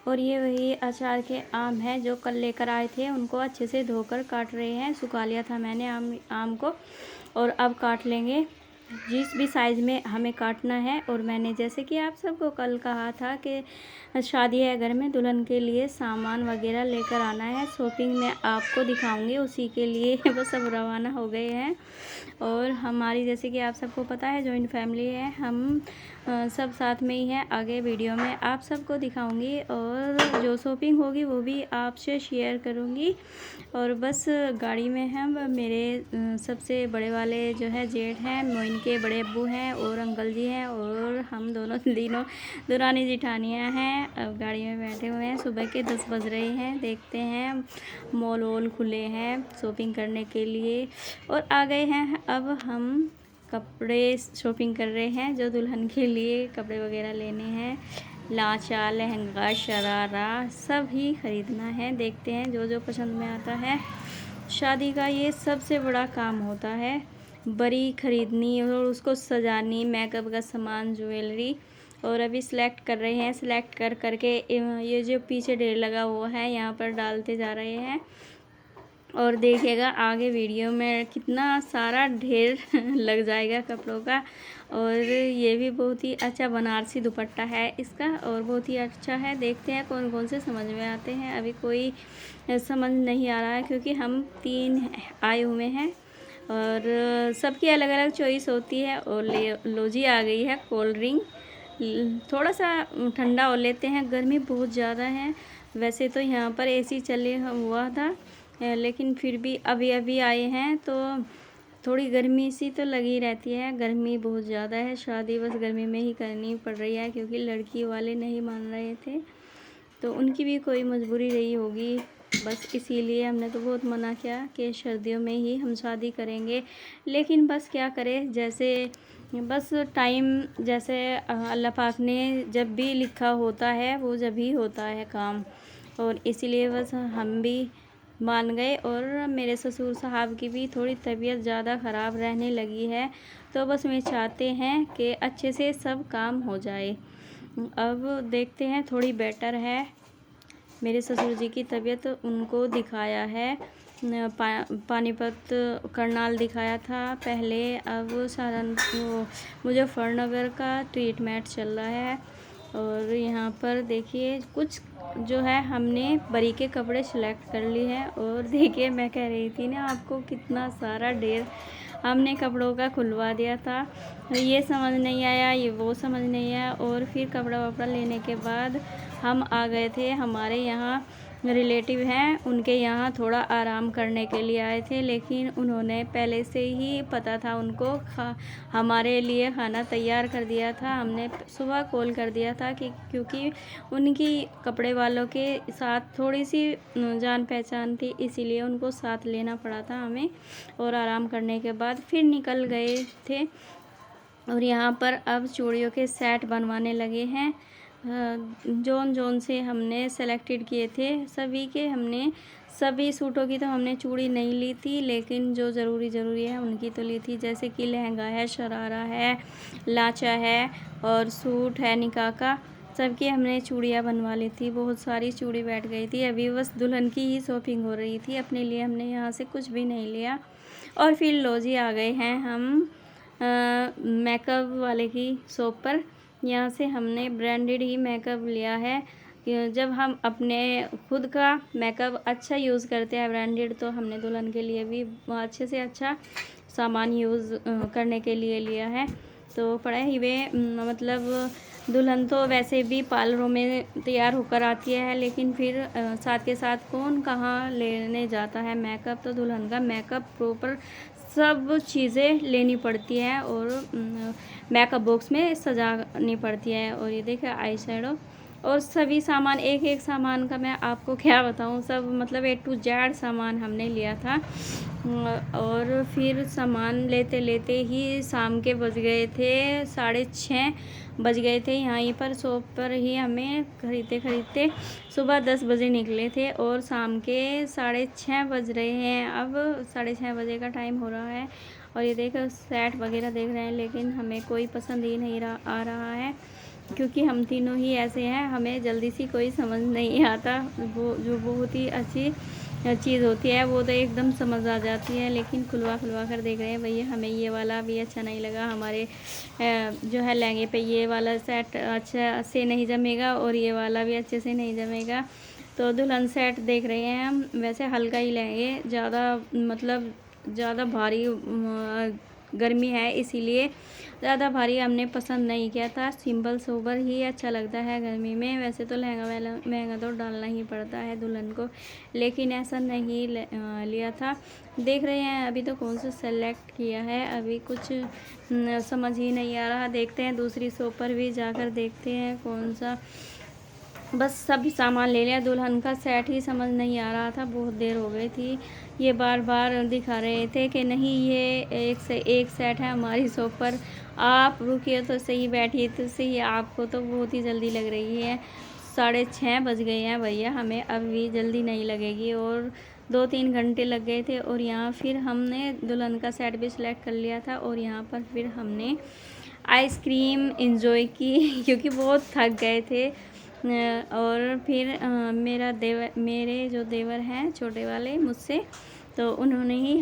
और ये वही अचार के आम हैं जो कल लेकर आए थे, उनको अच्छे से धोकर काट रहे हैं। सुखा लिया था मैंने आम को, और अब काट लेंगे जिस भी साइज़ में हमें काटना है। और मैंने जैसे कि आप सबको कल कहा था कि शादी है घर में, दुल्हन के लिए सामान वगैरह लेकर आना है, शॉपिंग में आपको दिखाऊंगी, उसी के लिए वो सब रवाना हो गए हैं। और हमारी जैसे कि आप सबको पता है जॉइंट फैमिली है, हम सब साथ में ही हैं। आगे वीडियो में आप सबको दिखाऊंगी और जो शॉपिंग होगी वो भी आपसे शेयर करूंगी। और बस गाड़ी में हम मेरे सबसे बड़े वाले जो है जेठ हैं, मोइन के बड़े अब्बू हैं और अंकल जी हैं, और हम दोनों तीनों दुरानी जिठानियाँ हैं। अब गाड़ी में बैठे हुए हैं। सुबह के 10 बज रहे हैं। देखते हैं, मॉल वॉल खुले हैं शॉपिंग करने के लिए, और आ गए हैं। अब हम कपड़े शॉपिंग कर रहे हैं, जो दुल्हन के लिए कपड़े वगैरह लेने हैं, लांचा, लहंगा, शरारा सब ही ख़रीदना है। देखते हैं जो जो पसंद में आता है। शादी का ये सबसे बड़ा काम होता है, बरी ख़रीदनी और उसको सजानी, मेकअप का सामान, ज्वेलरी। और अभी सिलेक्ट कर रहे हैं। सिलेक्ट कर करके ये जो पीछे ढेर लगा हुआ है यहाँ पर डालते जा रहे हैं। और देखिएगा आगे वीडियो में कितना सारा ढेर लग जाएगा कपड़ों का। और ये भी बहुत ही अच्छा बनारसी दुपट्टा है इसका, और बहुत ही अच्छा है। देखते हैं कौन कौन से समझ में आते हैं। अभी कोई समझ नहीं आ रहा है क्योंकि हम 3 आए हुए हैं और सबकी अलग अलग चॉइस होती है। और लोजी आ गई है कोल्ड ड्रिंक, थोड़ा सा ठंडा हो लेते हैं, गर्मी बहुत ज़्यादा है। वैसे तो यहाँ पर एसी चले हुआ था, लेकिन फिर भी अभी अभी आए हैं तो थोड़ी गर्मी सी तो लगी रहती है। गर्मी बहुत ज़्यादा है। शादी बस गर्मी में ही करनी पड़ रही है क्योंकि लड़की वाले नहीं मान रहे थे, तो उनकी भी कोई मजबूरी रही होगी, बस इसीलिए हमने तो बहुत मना किया कि सर्दियों में ही हम शादी करेंगे। लेकिन बस क्या करें, जैसे बस टाइम जैसे अल्लाह पाक ने जब भी लिखा होता है वो जब ही होता है काम, और इसीलिए बस हम भी मान गए। और मेरे ससुर साहब की भी थोड़ी तबीयत ज़्यादा ख़राब रहने लगी है, तो बस वे चाहते हैं कि अच्छे से सब काम हो जाए। अब देखते हैं, थोड़ी बेटर है मेरे ससुर जी की तबीयत। उनको दिखाया है पानीपत, करनाल दिखाया था पहले, अब सहारनपुर मुजफ्फरनगर का ट्रीटमेंट चल रहा है। और यहाँ पर देखिए कुछ जो है हमने बरी के कपड़े सिलेक्ट कर लिए हैं। और देखिए मैं कह रही थी ना आपको, कितना सारा ढेर हमने कपड़ों का खुलवा दिया था। ये समझ नहीं आया, ये वो समझ नहीं आया। और फिर कपड़ा वपड़ा लेने के बाद हम आ गए थे, हमारे यहाँ रिलेटिव हैं उनके यहाँ थोड़ा आराम करने के लिए आए थे। लेकिन उन्होंने पहले से ही पता था उनको, हमारे लिए खाना तैयार कर दिया था। हमने सुबह कॉल कर दिया था कि क्योंकि उनकी कपड़े वालों के साथ थोड़ी सी जान पहचान थी, इसीलिए उनको साथ लेना पड़ा था हमें। और आराम करने के बाद फिर निकल गए थे। और यहाँ पर अब चूड़ियों के सेट बनवाने लगे हैं। जोन जोन से हमने सेलेक्टेड किए थे सभी के, हमने सभी सूटों की तो हमने चूड़ी नहीं ली थी, लेकिन जो ज़रूरी है उनकी तो ली थी। जैसे कि लहंगा है, शरारा है, लाचा है और सूट है निकाह का, सबकी हमने चूड़ियाँ बनवा ली थी। बहुत सारी चूड़ी बैठ गई थी। अभी बस दुल्हन की ही शॉपिंग हो रही थी, अपने लिए हमने यहाँ से कुछ भी नहीं लिया। और फिर लोजी आ गए हैं हम मेकअप वाले की शॉप पर। यहाँ से हमने ब्रांडेड ही मेकअप लिया है। जब हम अपने खुद का मेकअप अच्छा यूज़ करते हैं ब्रांडेड, तो हमने दुल्हन के लिए भी अच्छे से अच्छा सामान यूज़ करने के लिए लिया है। तो पड़े हुए मतलब दुल्हन तो वैसे भी पार्लरों में तैयार होकर आती है, लेकिन फिर साथ के साथ कौन कहाँ लेने जाता है मेकअप, तो दुल्हन का मेकअप प्रॉपर सब चीज़ें लेनी पड़ती है और मेकअप बॉक्स में सजानी पड़ती है। और ये देखिए आई शेडो और सभी सामान, एक एक सामान का मैं आपको क्या बताऊँ, सब मतलब A to Z सामान हमने लिया था। और फिर सामान लेते लेते ही शाम के बज गए थे, 6:30 बज गए थे। यहीं पर शॉप पर ही हमें खरीदते खरीदते सुबह 10 बजे निकले थे और शाम के 6:30 बज रहे हैं। अब 6:30 बजे का टाइम हो रहा है। और ये देखो सेट वगैरह देख रहे हैं, लेकिन हमें कोई पसंद ही नहीं आ रहा है। क्योंकि हम तीनों ही ऐसे हैं, हमें जल्दी सी कोई समझ नहीं आता। वो जो बहुत ही अच्छी चीज़ होती है वो तो एकदम समझ आ जाती है, लेकिन खुलवा खुलवा कर देख रहे हैं भैया, हमें ये वाला भी अच्छा नहीं लगा, हमारे जो है लहंगे पे ये वाला सेट अच्छा से नहीं जमेगा और ये वाला भी अच्छे से नहीं जमेगा। तो दुल्हन सेट देख रहे हैं हम। वैसे हल्का ही लेंगे, ज़्यादा मतलब ज़्यादा भारी गर्मी है इसीलिए ज़्यादा भारी हमने पसंद नहीं किया था। सिंपल सोबर ही अच्छा लगता है गर्मी में। वैसे तो लहंगा वाला महंगा तो डालना ही पड़ता है दुल्हन को, लेकिन ऐसा नहीं लिया था। देख रहे हैं अभी तो कौन सा सेलेक्ट किया है, अभी कुछ समझ ही नहीं आ रहा। देखते हैं दूसरी शॉप पर भी जाकर देखते हैं कौन सा। बस सब सामान ले लिया, दुल्हन का सेट ही समझ नहीं आ रहा था, बहुत देर हो गई थी। ये बार बार दिखा रहे थे कि नहीं ये एक से एक सेट है हमारी शॉप पर, आप रुकिए तो सही, बैठिए तो सही, आपको तो बहुत ही जल्दी लग रही है। 6:30 बज गए हैं भैया, हमें अभी जल्दी नहीं लगेगी और 2-3 घंटे लग गए थे। और यहाँ फिर हमने दुल्हन का सेट भी सिलेक्ट कर लिया था और यहाँ पर फिर हमने आइसक्रीम इंजॉय की क्योंकि बहुत थक गए थे। और फिर मेरे जो देवर हैं छोटे वाले मुझसे, तो उन्होंने ही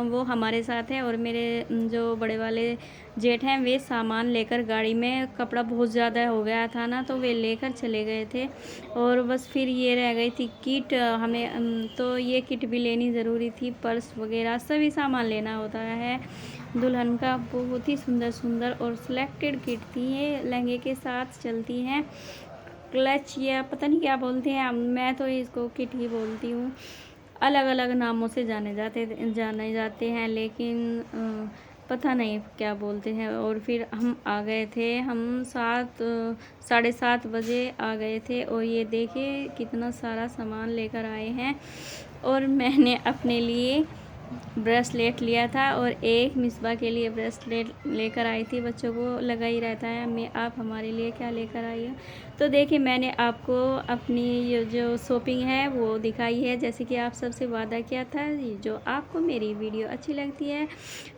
वो हमारे साथ हैं। और मेरे जो बड़े वाले जेठ हैं वे सामान लेकर गाड़ी में, कपड़ा बहुत ज़्यादा हो गया था ना तो वे लेकर चले गए थे। और बस फिर ये रह गई थी किट, हमें तो ये किट भी लेनी ज़रूरी थी, पर्स वगैरह सभी सामान लेना होता है दुल्हन का। बहुत ही सुंदर सुंदर और सिलेक्टेड किट थी, ये लहंगे के साथ चलती हैं। क्लच या पता नहीं क्या बोलते हैं, मैं तो इसको किट ही बोलती हूँ। अलग अलग नामों से जाने जाते हैं, लेकिन पता नहीं क्या बोलते हैं। और फिर हम आ गए थे, हम 7-7:30 बजे आ गए थे। और ये देखिए कितना सारा सामान लेकर आए हैं। और मैंने अपने लिए ब्रेसलेट लिया था और एक मिसबा के लिए ब्रेसलेट लेकर आई थी, बच्चों को लगा ही रहता है मैं आप हमारे लिए क्या लेकर आई हो। तो देखिए मैंने आपको अपनी ये जो शॉपिंग है वो दिखाई है, जैसे कि आप सबसे वादा किया था। जो आपको मेरी वीडियो अच्छी लगती है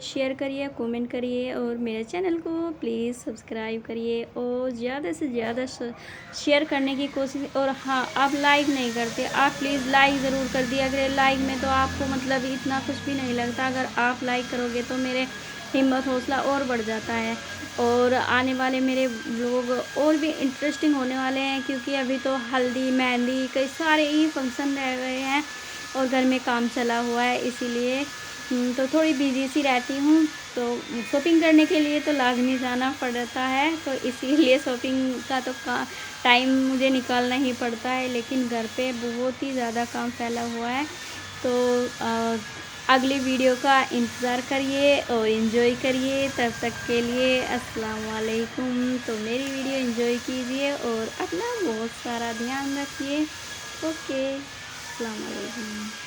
शेयर करिए, कमेंट करिए और मेरे चैनल को प्लीज़ सब्सक्राइब करिए और ज़्यादा से ज़्यादा शेयर करने की कोशिश। और हाँ, आप लाइक नहीं करते, आप प्लीज़ लाइक ज़रूर कर दिया अगर लाइक में तो आपको मतलब इतना कुछ भी नहीं लगता। अगर आप लाइक करोगे तो मेरे हिम्मत हौसला और बढ़ जाता है। और आने वाले मेरे व्लॉग और भी इंटरेस्टिंग होने वाले हैं, क्योंकि अभी तो हल्दी मेहंदी कई सारे ही फंक्शन रह गए हैं और घर में काम चला हुआ है, इसीलिए तो थोड़ी बिजी सी रहती हूँ। तो शॉपिंग करने के लिए तो लाजमी जाना पड़ता है, तो इसीलिए शॉपिंग का तो टाइम मुझे निकालना ही पड़ता है। लेकिन घर पे बहुत ही ज़्यादा काम फैला हुआ है। तो अगली वीडियो का इंतज़ार करिए और इन्जॉय करिए। तब तक के लिए अस्सलाम वालेकुम। तो मेरी वीडियो इन्जॉय कीजिए और अपना बहुत सारा ध्यान रखिए। ओके, अस्सलाम वालेकुम।